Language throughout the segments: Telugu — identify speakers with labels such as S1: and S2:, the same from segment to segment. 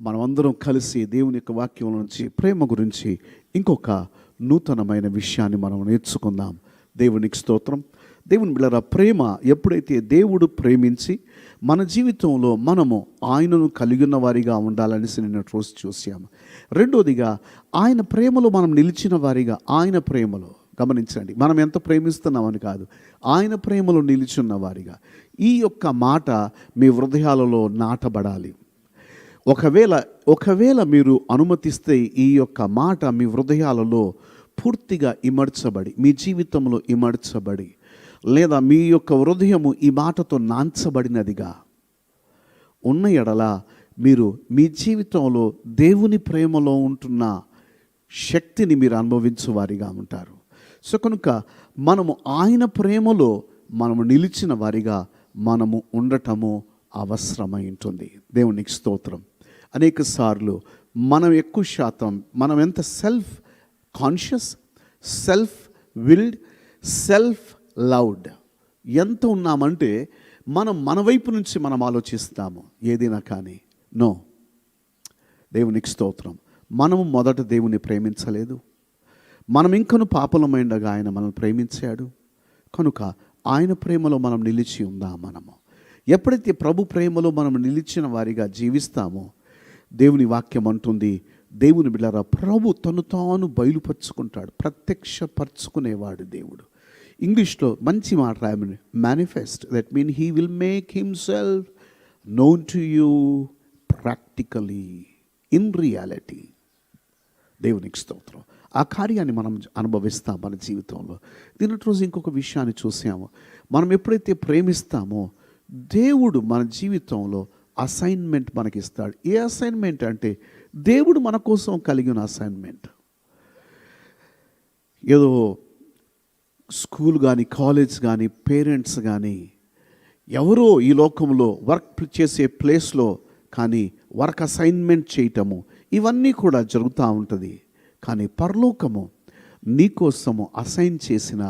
S1: మనమందరం కలిసి దేవుని యొక్క వాక్యం నుంచి ప్రేమ గురించి ఇంకొక నూతనమైన విషయాన్ని మనం నేర్చుకుందాం. దేవునికి స్తోత్రం. దేవుని బిడ్డలారా, ప్రేమ ఎప్పుడైతే దేవుడు ప్రేమించి మన జీవితంలో మనము ఆయనను కలిగి ఉన్న వారిగా ఉండాలనేసి నేను రోజు చూసాము. రెండోదిగా ఆయన ప్రేమలో మనం నిలిచిన వారిగా, ఆయన ప్రేమలో గమనించండి, మనం ఎంత ప్రేమిస్తున్నామని కాదు, ఆయన ప్రేమలో నిలిచున్న వారిగా ఈ యొక్క మాట మీ హృదయాలలో నాటబడాలి. ఒకవేళ మీరు అనుమతిస్తే ఈ యొక్క మాట మీ హృదయాలలో పూర్తిగా ఇమడ్చబడి, మీ జీవితంలో ఇమడ్చబడి, లేదా మీ యొక్క హృదయము ఈ మాటతో నాంచబడినదిగా ఉన్న ఎడల మీరు మీ జీవితంలో దేవుని ప్రేమలో ఉంటున్న శక్తిని మీరు అనుభవించే వారిగా ఉంటారు. సో కనుక మనము ఆయన ప్రేమలో మనము నిలిచిన వారిగా మనము ఉండటము అవసరమై ఉంటుంది. దేవునికి స్తోత్రం. అనేక సార్లు మనం ఎక్కువ శాతం మనం ఎంత self conscious, self wild, self loved ఎంత ఉన్నామంటే మన వైపు నుంచి మనం ఆలోచిస్తాము ఏదైనా కానీ. నో, దేవునికి స్తోత్రం. మనము మొదట దేవుని ప్రేమించలేదు, మనం ఇంకను పాపలమైండగా ఆయన మనల్ని ప్రేమించాడు. కనుక ఆయన ప్రేమలో మనం నిలిచి ఉందాం. మనము ఎప్పుడైతే ప్రభు ప్రేమలో మనం నిలిచిన వారిగా జీవిస్తామో, దేవుని వాక్యం అంటుంది, దేవుని బిడ్డలారా, ప్రభు తను తాను బయలుపరుచుకుంటాడు, ప్రత్యక్షపరచుకునేవాడు దేవుడు. ఇంగ్లీష్లో మంచి మాట రాయమని, manifest, that mean he will make himself known to you practically, in reality. దేవునికి స్తోత్రం. ఆ కార్యాన్ని మనం అనుభవిస్తాం మన జీవితంలో. దీనిటి రోజు ఇంకొక విషయాన్ని చూసాము. మనం ఎప్పుడైతే ప్రేమిస్తామో దేవుడు మన జీవితంలో అసైన్మెంట్ మనకిస్తాడు. ఏ అసైన్మెంట్ అంటే దేవుడు మన కోసం కలిగిన అసైన్మెంట్. ఏదో స్కూల్ కానీ, కాలేజ్ కానీ, పేరెంట్స్ కానీ, ఎవరో ఈ లోకంలో వర్క్ చేసే ప్లేస్లో కానీ వర్క్ అసైన్మెంట్ చేయటము, ఇవన్నీ కూడా జరుగుతూ ఉంటుంది. కానీ పరలోకము నీకోసము అసైన్ చేసిన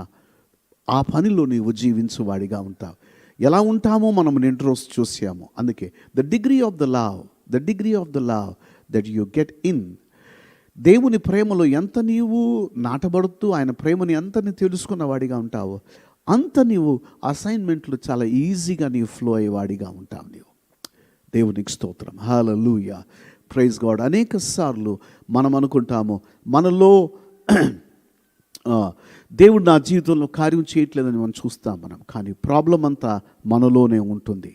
S1: ఆ పనిలో నీవు జీవించువాడిగా ఉంటావు. ఎలా ఉంటామో మనం నిన్న రోజు చూసాము. అందుకే the degree of the love that you get in. దేవుని ప్రేమలో ఎంత నీవు నాటబడుతూ ఆయన ప్రేమని ఎంత నీ తెలుసుకున్న వాడిగా ఉంటావో, అంత నీవు అసైన్మెంట్లు చాలా ఈజీగా నీవు ఫ్లో అయ్యేవాడిగా ఉంటావు. నీవు దేవునికి స్తోత్రం. హల్లెలూయా, ప్రైజ్ గాడ్. అనేక సార్లు మనం అనుకుంటాము మనలో దేవుడు నా జీవితంలో కార్యం చేయట్లేదని మనం చూస్తాం మనం. కానీ ప్రాబ్లం అంతా మనలోనే ఉంటుంది.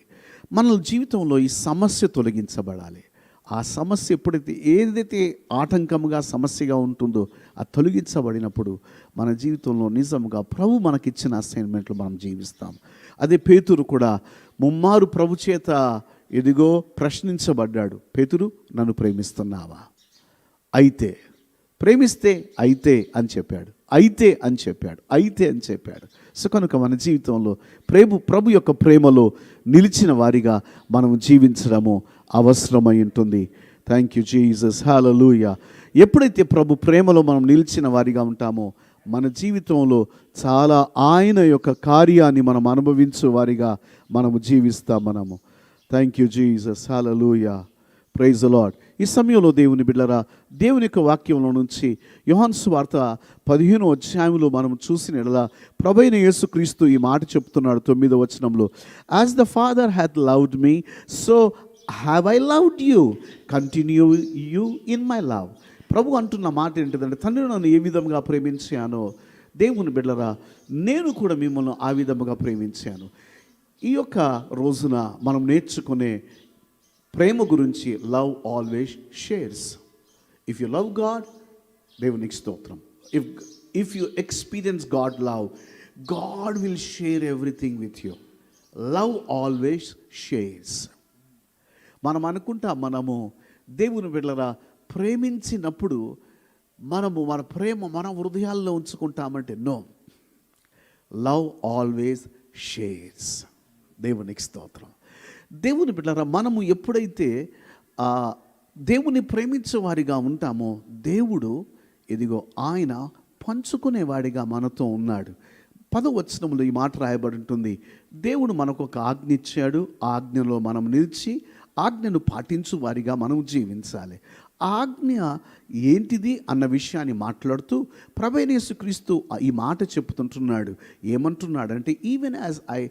S1: మన జీవితంలో ఈ సమస్య తొలగించబడాలి. ఆ సమస్య ఎప్పుడైతే ఏదైతే ఆటంకంగా సమస్యగా ఉంటుందో అది తొలగించబడినప్పుడు మన జీవితంలో నిజంగా ప్రభు మనకిచ్చిన అసైన్మెంట్లు మనం జీవిస్తాం. అదే పేతురు కూడా ముమ్మారు ప్రభు చేత ఎదిగో ప్రశ్నించబడ్డాడు. పేతురు, నన్ను ప్రేమిస్తున్నావా? అయితే ప్రేమిస్తే అయితే అని చెప్పాడు. సో కనుక మన జీవితంలో ప్రభు యొక్క ప్రేమలో నిలిచిన వారిగా మనం జీవించడము అవసరమై ఉంటుంది. Thank you Jesus. హల్లెలూయా. ఎప్పుడైతే ప్రభు ప్రేమలో మనం నిలిచిన వారిగా ఉంటామో మన జీవితంలో చాలా ఆయన యొక్క కార్యాన్ని మనం అనుభవించే వారిగా మనము జీవిస్తాం. మనము thank you Jesus. Hallelujah, praise the Lord. ఈ సమయంలో దేవుని బిడ్డలారా, దేవుని యొక్క వాక్యంలో నుంచి యోహాను సువార్త 15వ అధ్యాయంలో మనం చూసిన ఎడల ప్రభువైన యేసుక్రీస్తు ఈ మాట చెప్తున్నాడు 9వ వచనంలో, as the father hath loved me, so have I loved you, continue you in my love. ప్రభు అంటున్న మాట ఏంటిదంటే, తండ్రి నన్ను ఏ విధంగా ప్రేమించానో దేవుని బిడ్డలారా నేను కూడా మిమ్మల్ని ఆ విధముగా ప్రేమించాను. ఈ యొక్క రోజున మనం నేర్చుకునే ప్రేమ గురించి, love always shares. If you love God, దేవునికి స్తోత్రం, if you experience God love, God will share everything with you. Love always shares. మనం అనుకుంటాం మనము దేవుని బిడ్డలారా ప్రేమించినప్పుడు మనము మన ప్రేమ మన హృదయాల్లో ఉంచుకుంటామంటే నో, లవ్ ఆల్వేస్ షేర్స్. దేవునికి స్తోత్రం. దేవుని బిడ్డలారా, మనము ఎప్పుడైతే దేవుని ప్రేమించే వారిగా ఉంటామో దేవుడు ఇదిగో ఆయన పంచుకునేవాడిగా మనతో ఉన్నాడు. 10వ వచనంలో ఈ మాట రాయబడి ఉంటుంది, దేవుడు మనకు ఒక ఆజ్ఞ ఇచ్చాడు, ఆ ఆజ్ఞలో మనం నిలిచి ఆజ్ఞను పాటించు వారిగా మనం జీవించాలి. ఆజ్ఞ ఏంటిది అన్న విషయాన్ని మాట్లాడుతూ ప్రభువైన యేసుక్రీస్తు ఈ మాట చెప్తుంటున్నాడు. ఏమంటున్నాడంటే, even as I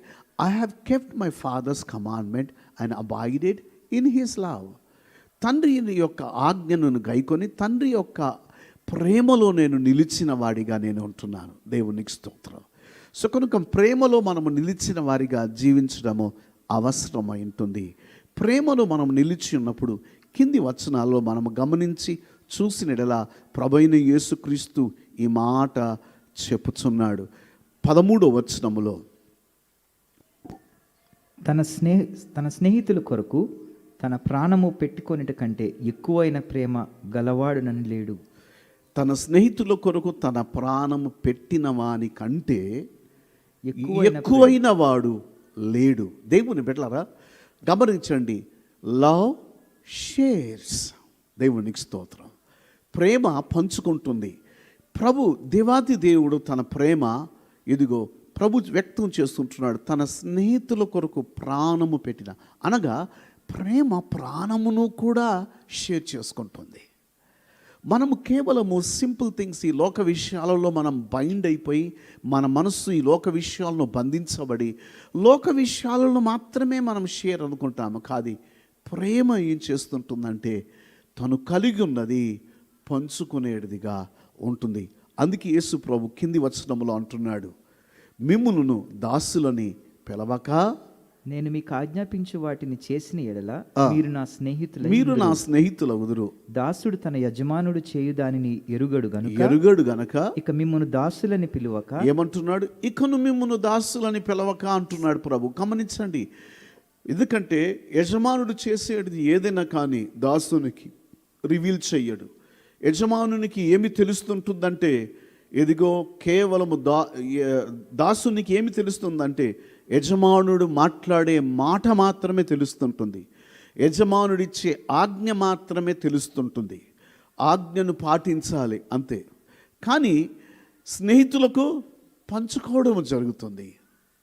S1: have kept my father's commandment and abided in his love. తండ్రి యొక్క ఆజ్ఞను గైకొని తండ్రి యొక్క ప్రేమలో నేను నిలిచిన వాడిగా నేను ఉంటున్నాను. దేవునికి స్తోత్రం. సో కనుక ప్రేమలో మనము నిలిచిన వారిగా జీవించడము అవసరమై ఉంటుంది. ప్రేమలో మనం నిలిచి ఉన్నప్పుడు కింది వచనాల్లో మనము గమనించి చూసినడలా ప్రభువైన యేసుక్రీస్తు ఈ మాట చెప్పుచున్నాడు. 13వ వచనములో,
S2: తన స్నేహితుల కొరకు తన ప్రాణము పెట్టుకొనిట కంటే ఎక్కువైన ప్రేమ గలవాడునని లేడు.
S1: తన స్నేహితుల కొరకు తన ప్రాణము పెట్టిన వాని కంటే ఎక్కువైన వాడు లేడు. దేవుని బిడ్డలారా గమనించండి, లవ్ షేర్స్. దేవునికి స్తోత్రం. ప్రేమ పంచుకుంటుంది. దేవాది దేవుడు తన ప్రేమ ఇదిగో ప్రభు వ్యక్తం చేస్తుంటున్నాడు. తన స్నేహితుల కొరకు ప్రాణము పెట్టిన, అనగా ప్రేమ ప్రాణమును కూడా షేర్ చేసుకుంటుంది. మనము కేవలము సింపుల్ థింగ్స్, ఈ లోక విషయాలలో మనం బైండ్ అయిపోయి మన మనస్సు ఈ లోక విషయాలను బంధించబడి లోక విషయాలను మాత్రమే మనం షేర్ అనుకుంటాము. కాదు, ప్రేమ ఏం చేస్తుంటుందంటే తను కలిగి ఉన్నది పంచుకునేటిదిగా ఉంటుంది. అందుకే యేసు ప్రభు కింది వచనములో అంటున్నాడు, మిమ్ములను దాసులని పిలవక
S2: నేను మీకు ఆజ్ఞాపించు వాటిని చేసిన ఎడల మీరు నా
S1: స్నేహితులగుదురు.
S2: దాసుడు తన యజమానుడు చేయు దానిని ఎరుగడు
S1: గనక
S2: ఇక మిమ్మును దాసులని పిలువక.
S1: ఏమంటున్నాడు? ఇకను మిమ్మును దాసులని పిలవక అంటున్నాడు ప్రభు. గమనించండి, ఎందుకంటే యజమానుడు చేసేది ఏదైనా కానీ దాసునికి రివీల్ చెయ్యడు. యజమానునికి ఏమి తెలుస్తుంటుందంటే, ఎదిగో కేవలము దాసునికి ఏమి తెలుస్తుందంటే యజమానుడు మాట్లాడే మాట మాత్రమే తెలుస్తుంటుంది. యజమానుడిచ్చే ఆజ్ఞ మాత్రమే తెలుస్తుంటుంది. ఆజ్ఞను పాటించాలి అంతే. కానీ స్నేహితులకు పంచుకోవడం జరుగుతుంది.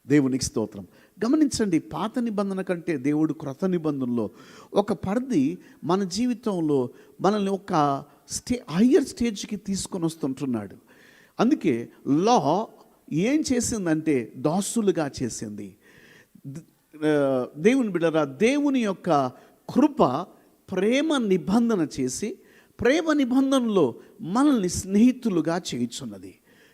S1: దేవునికి స్తోత్రం. గమనించండి, పాత నిబంధన కంటే దేవుడు క్రొత్త నిబంధనలో ఒక పరిధి మన జీవితంలో మనల్ని ఒక హయ్యర్ స్టేజ్కి తీసుకొని వస్తుంటున్నాడు. అందుకే లా ఏం చేసిందంటే దాసులుగా చేసింది. దేవుని బిడ్డరా, దేవుని యొక్క కృప ప్రేమ నిబంధన చేసి ప్రేమ నిబంధనలో మనల్ని స్నేహితులుగా చేయుచున్నది.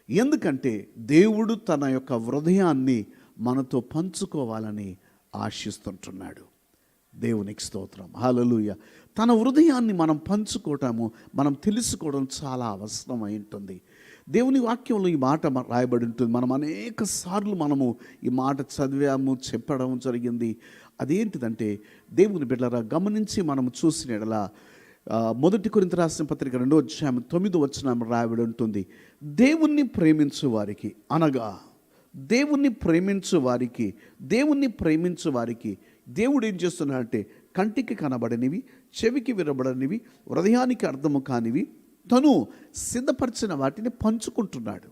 S1: ఎందుకంటే దేవుడు తన యొక్క హృదయాన్ని మనతో పంచుకోవాలని ఆశిస్తుంటున్నాడు. దేవునికి స్తోత్రం. హల్లెలూయా. తన హృదయాన్ని మనం పంచుకోవటము, మనం తెలుసుకోవడం చాలా అవసరమై ఉంటుంది. దేవుని వాక్యంలో ఈ మాట రాయబడి ఉంటుంది. మనం అనేక సార్లు మనము ఈ మాట చదివాము, చెప్పడం జరిగింది. అదేంటిదంటే, దేవుని బిడ్డలారా గమనించి మనము చూసిన ఎడల 1 కొరింథీ రాసిన పత్రిక 2వ అధ్యాయం 9వ వచనం రాయబడి ఉంటుంది, దేవుణ్ణి ప్రేమించు వారికి, అనగా దేవుణ్ణి ప్రేమించు వారికి దేవుడు ఏం చేస్తున్నాడంటే, కంటికి కనబడనివి, చెవికి వినబడనివి, హృదయానికి అర్థము కానివి తను సిద్ధపరిచిన వాటిని పంచుకుంటున్నాడు.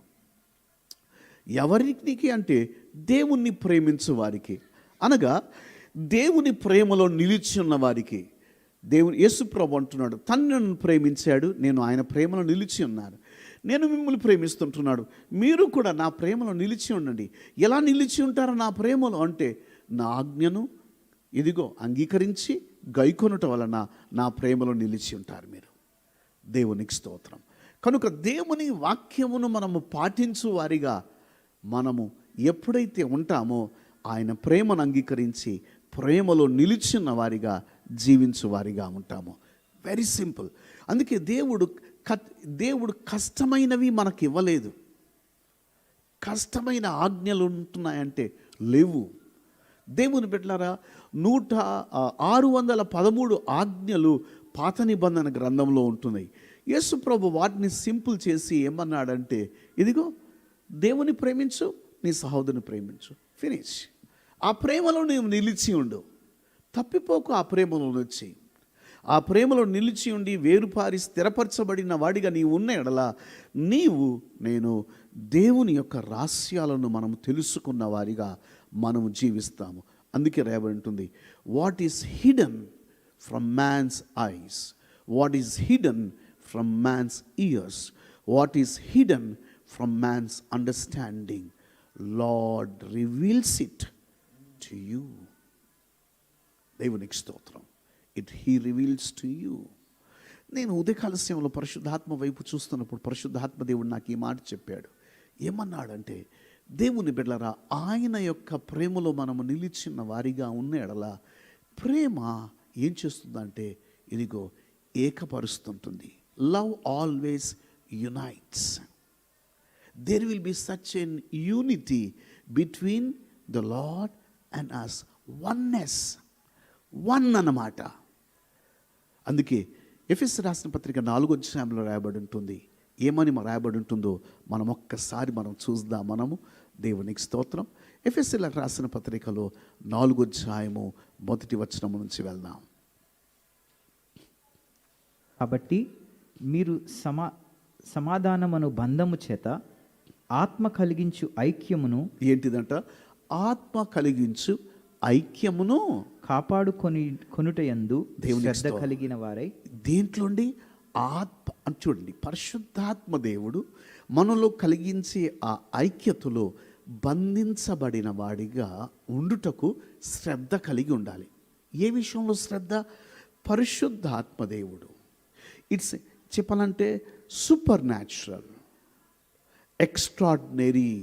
S1: ఎవరికి అంటే దేవుణ్ణి ప్రేమించు వారికి, అనగా దేవుని ప్రేమలో నిలిచి ఉన్న వారికి. దేవుని యేసుప్రభు అంటున్నాడు, తను నన్ను ప్రేమించాడు, నేను ఆయన ప్రేమలో నిలిచి ఉన్నాను. నేను మిమ్మల్ని ప్రేమిస్తుంటున్నాడు, మీరు కూడా నా ప్రేమలో నిలిచి ఉండండి. ఎలా నిలిచి ఉంటారో నా ప్రేమలో అంటే, నా ఆజ్ఞను ఇదిగో అంగీకరించి గైకొనుట వలన నా ప్రేమలో నిలిచి ఉంటారు మీరు. దేవునికి స్తోత్రం. కనుక దేవుని వాక్యమును మనము పాటించు వారిగా మనము ఎప్పుడైతే ఉంటామో ఆయన ప్రేమను అంగీకరించి ప్రేమలో నిలిచిన వారిగా జీవించు వారిగా ఉంటాము. Very simple. అందుకే దేవుడు కష్టమైనవి మనకి ఇవ్వలేదు. కష్టమైన ఆజ్ఞలు ఉంటున్నాయంటే లేవు. దేవుని బిడ్డలారా, 613 ఆజ్ఞలు పాత నిబంధన గ్రంథంలో ఉంటున్నాయి. యేసు ప్రభు వాటిని సింపుల్ చేసి ఏమన్నాడంటే, ఇదిగో దేవుని ప్రేమించు, నీ సహోదరుని ప్రేమించు, ఫినిష్. ఆ ప్రేమలో నీవు నిలిచి ఉండు, తప్పిపోకు. ఆ ప్రేమలో నిలిచి ఉండి వేరుపారి స్థిరపరచబడిన వాడిగా నీవు ఉన్న ఎడల నేను దేవుని యొక్క రహస్యాలను మనము తెలుసుకున్న వారిగా మనము జీవిస్తాము. అందుకే రాయబడి ఉంటుంది, what is hidden from man's eyes, what is hidden from man's ears, what is hidden from man's understanding, Lord reveals it to you. దేవునికి స్తోత్రం. He reveals to you. నేను ఉదయకాల సమయంలో పరిశుద్ధాత్మ వైపు చూస్తున్నప్పుడు పరిశుద్ధాత్మ దేవుడు నాకు ఈ మాట చెప్పాడు. ఏమన్నాడంటే, దేవుని బిడ్డలారా, ఆయన యొక్క ప్రేమలో మనము నిలిచిన వారిగా ఉన్న ఎడల ప్రేమ ఏం చేస్తుందంటే ఇదిగో ఏకపరుస్తుంటుంది. Love always unites. There will be such an unity between the lord and us. Oneness, one అన్నమాట. అందుకే ఎఫెసీ రాసిన పత్రిక 4వ అధ్యాయంలో రాయబడి ఉంటుంది. ఏమని రాయబడి ఉంటుందో మనం ఒక్కసారి చూద్దాం. మనము దేవునికి స్తోత్రం. ఎఫెసీలకు రాసిన పత్రికలో 4వ అధ్యాయము 1వ వచనం నుంచి వెళ్దాం.
S2: కాబట్టి మీరు సమాధానమును బంధము చేత ఆత్మ కలిగించు ఐక్యమును,
S1: ఏంటిదంట? ఆత్మ కలిగించు ఐక్యమును
S2: కొనుటయందు శ్రద్ధ కలిగిన వారై.
S1: దేంట్లోండి? ఆత్మ అని చూడండి. పరిశుద్ధాత్మ దేవుడు మనలో కలిగించే ఆ ఐక్యతలో బంధించబడిన వాడిగా ఉండుటకు శ్రద్ధ కలిగి ఉండాలి. ఏ విషయంలో శ్రద్ధ? పరిశుద్ధాత్మ దేవుడు ఇట్స్ చెప్పాలంటే సూపర్ న్యాచురల్, ఎక్స్ట్రాడినరీ.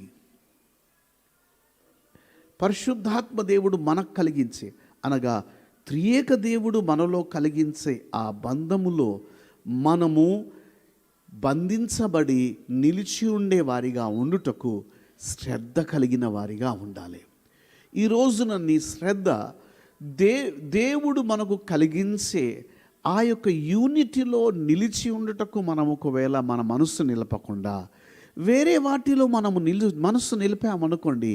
S1: పరిశుద్ధాత్మ దేవుడు మనకు కలిగించే, అనగా త్రియేక దేవుడు మనలో కలిగించే ఆ బంధములో మనము బంధించబడి నిలిచి ఉండే వారిగా ఉండుటకు శ్రద్ధ కలిగిన వారిగా ఉండాలి. ఈ రోజున నీ శ్రద్ధ దేవుడు మనకు కలిగించే ఆ యొక్క యూనిటీలో నిలిచి ఉండుటకు మనం ఒకవేళ మన మనస్సు నిలపకుండా వేరే వాటిలో మనము మనస్సు నిలిపామనుకోండి,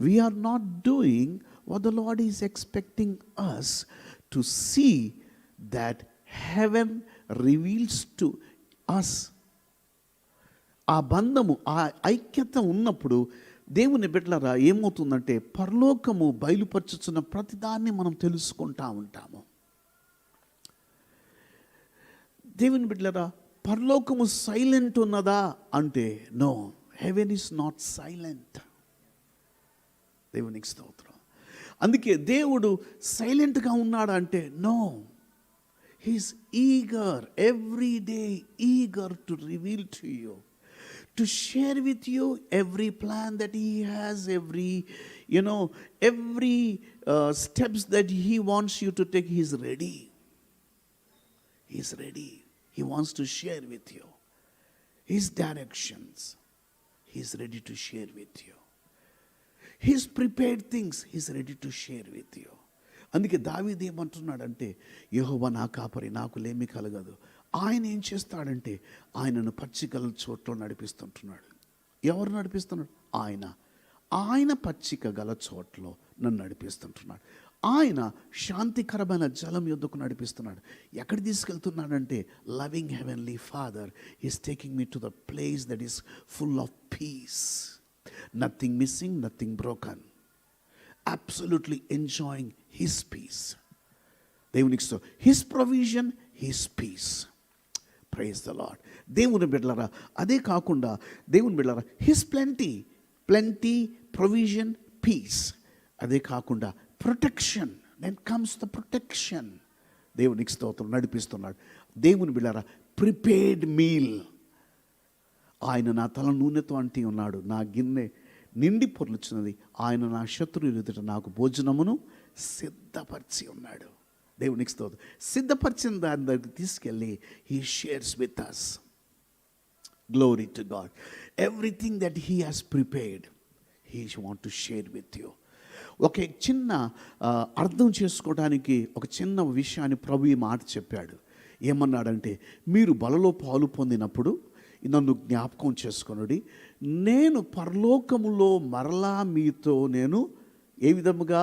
S1: we are not doing what the Lord is expecting us to see, that heaven reveals to us. ఆ బంధము, ఆ ఐక్యత ఉన్నప్పుడు దేవుని బిడ్డలారా ఏమవుతుందంటే పరలోకము బయలుపరచుచున్న ప్రతిదాన్ని మనం తెలుసుకుంటా ఉంటాము. దేవుని బిడ్డలారా, పరలోకము సైలెంట్ ఉన్నదా అంటే no, heaven is not silent. దేవునికి స్తోత్రం. అందుకే దేవుడు సైలెంట్గా ఉన్నాడు అంటే no, he's eager, every day eager to reveal to you, to share with you every plan that he has, every steps that he wants you to take. He's ready. He's ready. He wants to share with you his directions. He's ready to share with you. He's prepared things. He's ready to share with you. అందుకే దావీదు ఏమంటున్నాడంటే, యెహోవా నా కాపరి, నాకు లేమి కలగదు. ఆయన ఏం చేస్తాడంటే ఆయనను పచ్చికల చోట్ల నడిపిస్తుంటున్నాడు. ఎవరు నడిపిస్తున్నాడు? ఆయన పచ్చిక గల చోట్లో నన్ను నడిపిస్తుంటున్నాడు. ఆయన శాంతికరమైన జలం యొద్దకు నడిపిస్తున్నాడు. ఎక్కడ తీసుకెళ్తున్నాడంటే loving heavenly father is taking me to the place that is full of peace. Nothing missing, nothing broken. Absolutely enjoying his peace. దేవునికి స్తోత్రం. His provision, his peace. Praise the Lord. దేవుని బిడ్డలారా, అదే కాకుండా దేవుని బిడ్డలారా, his plenty, provision, peace. అదే కాకుండా protection. Then comes the protection. దేవునికి స్తోత్రం, నడిపిస్తున్నాడు. దేవుని బిడ్డలారా, prepared meal. ఆయన నా తల నూనెతో అంటి ఉన్నాడు, నా గిన్నె నిండి పొర్లుచున్నది. ఆయన నా శత్రువుల ఎదుట నాకు భోజనమును సిద్ధపరిచి ఉన్నాడు. దేవునికి స్తోత్రం. సిద్ధపరిచిన దాని దగ్గరికి తీసుకెళ్ళి he shares with us. Glory to God. Everything that he has prepared he want to share with you. ఒక చిన్న అర్థం చేసుకోవడానికి ఒక చిన్న విషయాన్ని ప్రభు ఈ మాట చెప్పాడు. ఏమన్నాడంటే, మీరు బలలో పాలు పొందినప్పుడు నన్ను జ్ఞాపకం చేసుకొనుడి, నేను పరలోకములో మరలా మీతో నేను ఏ విధముగా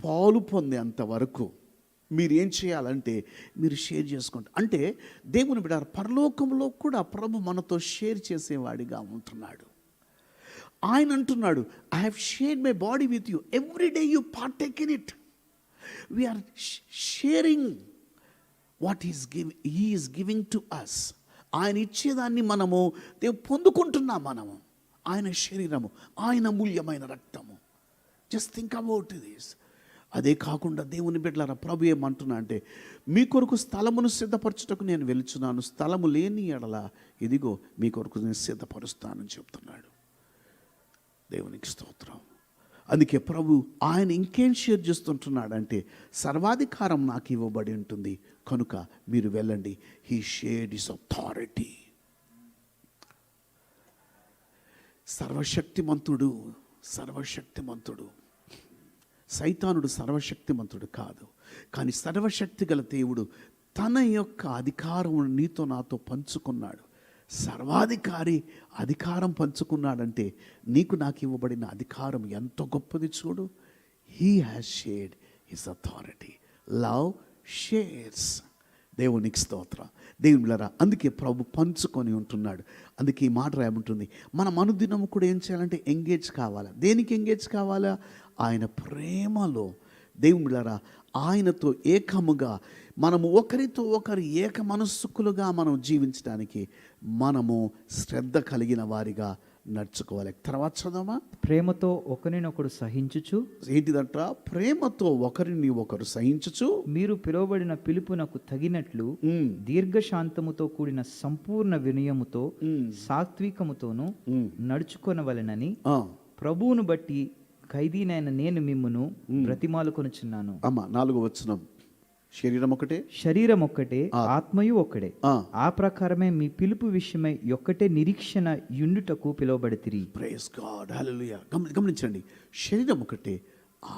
S1: పాలు పొందేంత వరకు మీరు ఏం చేయాలంటే మీరు షేర్ చేసుకోండి. అంటే దేవుని బిడ్డ పరలోకంలో కూడా ప్రభు మనతో షేర్ చేసేవాడిగా ఉంటున్నాడు. ఆయన అంటున్నాడు, I have shared my body with you, every day you partake in it. We're sharing what he is giving to us. ఆయన ఇచ్చేదాన్ని మనము పొందుకుంటున్నాం. మనము ఆయన శరీరము, ఆయన మూల్యమైన రక్తము. Just think about this. అదే కాకుండా దేవుని బిడ్డలారా, ప్రభు ఏమంటున్నా అంటే, మీ కొరకు స్థలమును సిద్ధపరచుటకు నేను వెళుచున్నాను, స్థలము లేని ఎడల ఇదిగో మీ కొరకు నేను సిద్ధపరుస్తానని చెప్తున్నాడు. దేవునికి స్తోత్రం. అందుకే ప్రభు ఆయన ఇంకేం షేర్ చేస్తుంటున్నాడంటే, సర్వాధికారం నాకు ఇవ్వబడి ఉంటుంది కనుక మీరు వెళ్ళండి. He shared his authority. సర్వశక్తిమంతుడు, సర్వశక్తిమంతుడు. సైతానుడు సర్వశక్తిమంతుడు కాదు, కానీ సర్వశక్తి గల దేవుడు తన యొక్క అధికారం నీతో నాతో పంచుకున్నాడు. సర్వాధికారి అధికారం పంచుకున్నాడంటే నీకు నాకు ఇవ్వబడిన అధికారం ఎంత గొప్పది చూడు. He has shared his authority. Love shares. దేవునికి స్తోత్రం. దేవుళ్ళరా, అందుకే ప్రభు పంచుకొని ఉంటున్నాడు. అందుకే ఈ మాట రాయబడుతుంది, మనం అనుదినము కూడా ఏం చేయాలంటే ఎంగేజ్ కావాలా. దేనికి ఎంగేజ్ కావాలా? ఆయన ప్రేమలో. దేవుళ్ళరా, ఆయనతో ఏకముగా మనము ఒకరితో ఒకరు ఏక మనస్సుకులుగా మనం జీవించడానికి మనము శ్రద్ధ కలిగిన వారిగా నడుచుకోవాలి. తర్వాత చదవమా.
S2: ప్రేమతో ఒకరినొకడు సహించుచు.
S1: ఏంటిదంట? ప్రేమతో ఒకరిని ఒకరు సహించుచు,
S2: మీరు పిలువబడిన పిలుపునకు తగినట్లు దీర్ఘశాంతముతో కూడిన సంపూర్ణ వినయముతో సాత్వికముతోను నడుచుకొనవలెనని ప్రభువును బట్టి ఖైదీనైన నేను మిమ్మును బ్రతిమాలుకొనుచున్నాను.
S1: అమ్మా 4వ వచనం.
S2: శరీరం ఒక్కటే ఆత్మయు ఒక్కడే. ఆ ప్రకారమే మీ పిలుపు విషయమై ఒక్కటే నిరీక్షణ యుండుటకు పిలువబడితిరి.
S1: ప్రైజ్ గాడ్, హల్లెలూయా. గమనించండి, శరీరం ఒకటే,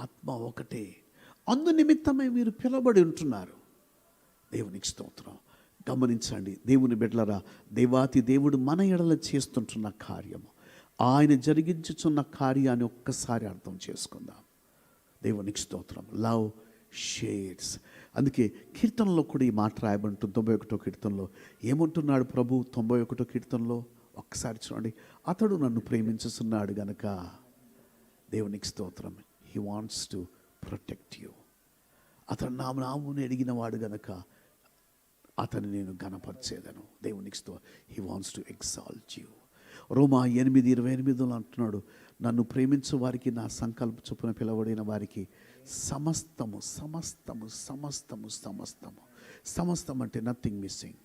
S1: ఆత్మ ఒకటే. అందు నిమిత్తమే మీరు పిలువబడి ఉంటున్నారు. దేవునికి స్తోత్రం. గమనించండి దేవుని బిడ్డలారా, దేవాతి దేవుడు మన ఎడల చేస్తుంటున్న కార్యము, ఆయన జరిగించుచున్న కార్యాన్ని ఒక్కసారి అర్థం చేసుకుందాం. దేవునికి స్తోత్రం. Love shares. అందుకే కీర్తనలో కూడా ఈ మాట రాయబడుతుంది. 91వ కీర్తనలో ఏమంటున్నాడు ప్రభు? 91వ కీర్తనలో ఒక్కసారి చూడండి. అతడు నన్ను ప్రేమించుతున్నాడు గనక, దేవునికి స్తోత్రం, he wants to protect you. అతడు నా నామమును ఎరిగిన వాడు గనక అతను నేను ఘనపరిచేదను. దేవునికి స్తోత్రం. He wants to exalt you. రోమా 8:28 అంటున్నాడు, నన్ను ప్రేమించు వారికి, నా సంకల్ప చొప్పున పిలవడిన వారికి సమస్తము సమస్తము సమస్తము సమస్తము సమస్తం అంటే నథింగ్ మిస్సింగ్.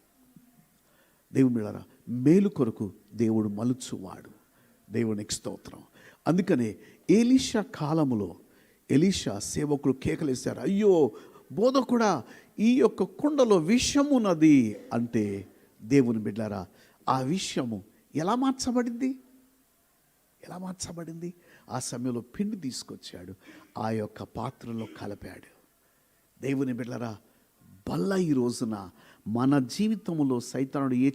S1: దేవుని బిడ్డలారా, మేలు కొరకు దేవుడు మలుచువాడు. దేవునికి స్తోత్రం. అందుకనే ఎలీషా కాలములో ఎలీషా సేవకులు కేకలేశారు, అయ్యో బోధకుడా, ఈ యొక్క కుండలో విషమున్నది అంటే, దేవుని బిడ్డలారా, ఆ విషయము ఎలా మార్చబడింది? ఎలా మార్చబడింది? ఆ సమయంలో పిండి తీసుకొచ్చాడు, ఆ యొక్క పాత్రలో కలిపాడు. దేవుని బిడ్డలారా, బల్ల ఈ రోజున మన జీవితంలో సైతానుడు ఏ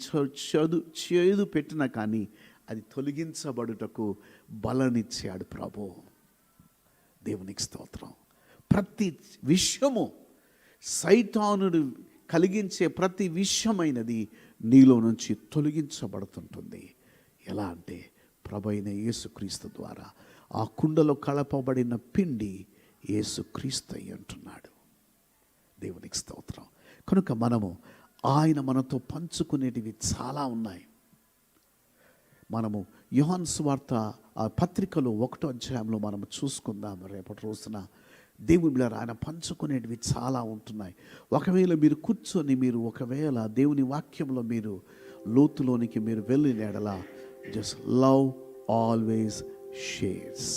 S1: చేదు పెట్టినా కానీ అది తొలగించబడుటకు బలనిచ్చాడు ప్రభు. దేవునికి స్తోత్రం. ప్రతి విషయము, సైతానుడు కలిగించే ప్రతి విషయమైనది నీలో నుంచి తొలగించబడుతుంటుంది. ఎలా అంటే ప్రభు అయిన యేసుక్రీస్తు ద్వారా ఆ కుండలో కలపబడిన పిండి యేసుక్రీస్తు అయి అంటున్నాడు. దేవునికి స్తోత్రం. కనుక మనము ఆయన మనతో పంచుకునేటివి చాలా ఉన్నాయి. మనము యోహాను సువార్త ఆ పత్రికలో 1వ అధ్యాయంలో మనం చూసుకుందాం రేపటి రోజున. దేవుని బిడ్డలారా, ఆయన పంచుకునేటివి చాలా ఉంటున్నాయి. ఒకవేళ మీరు కూర్చొని మీరు ఒకవేళ దేవుని వాక్యంలో మీరు లోతులోనికి మీరు వెళ్ళిన ఎడల, జస్ట్ లవ్ ఆల్వేస్ షేర్స్.